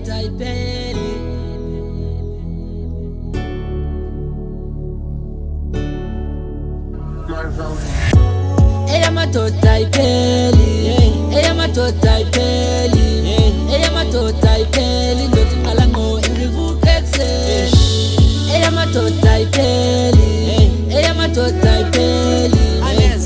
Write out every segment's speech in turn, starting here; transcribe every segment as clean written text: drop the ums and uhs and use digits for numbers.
eyamadoda ipheli eyamadoda ipheli eyamadoda ipheli eyamadoda ipheli ndothi qala ngqo ivuka ekuseni eyamadoda ipheli eyamadoda ipheli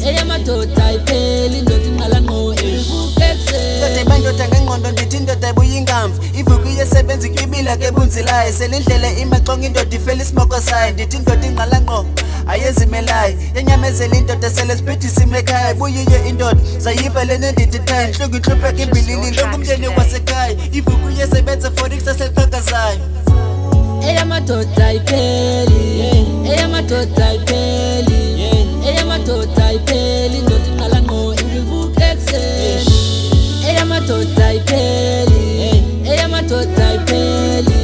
eyamadoda ipheli ndothi qala ngqo ivuka ekuseni bandoda ngengqondo ndithi indoda ibuya ingamvu ivuka iyesebenza ikibila ke bunzilayo selindlela imaxonga indoda ifela isimoko sayo ndithi indoda ingqala ngqo ayezimelayo yenyamezela indoda sele siphithisa imekhaya buyiyo indoda sayiva lena ndithi thaya nhlungu inhlupheka imbilini longumndeni wasekhaya ivuka uyesebenza for ikusasa eliqhakazayo eyamadoda ipheli eyamadoda ipheli eyamadoda ipheli ndothi qala ngqo ivuka ekuseni eyamadoda ipheli eyamadoda ipheli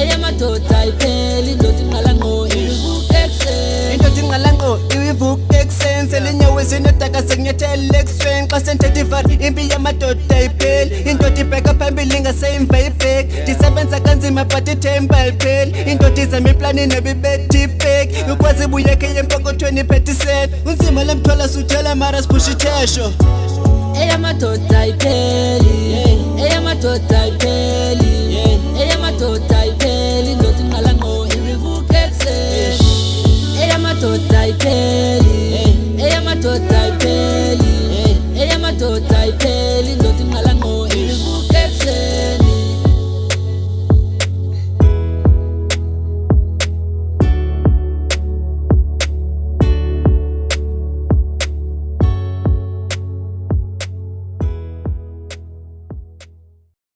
eyamadoda ipheli ndothi qala ngqo ivuka ekuseni indoda ingqala ngqo ivuka ekuseni selinyawo zinodaka sekunyathela ekuseni xa senthetha ivari impi yamadoda ipheli indoda ibheka phambili ingaseyimva ibheki ndisebenza kanzima but ithemba lipheli indoda izama iplani nebibetha ibheki ukwazi ibuyeke yempokothweni iphethisele unzima lemthwala suthela mara siphusha ithesho eyamadoda ipheli eyamadoda ipheli eyamadoda ipheli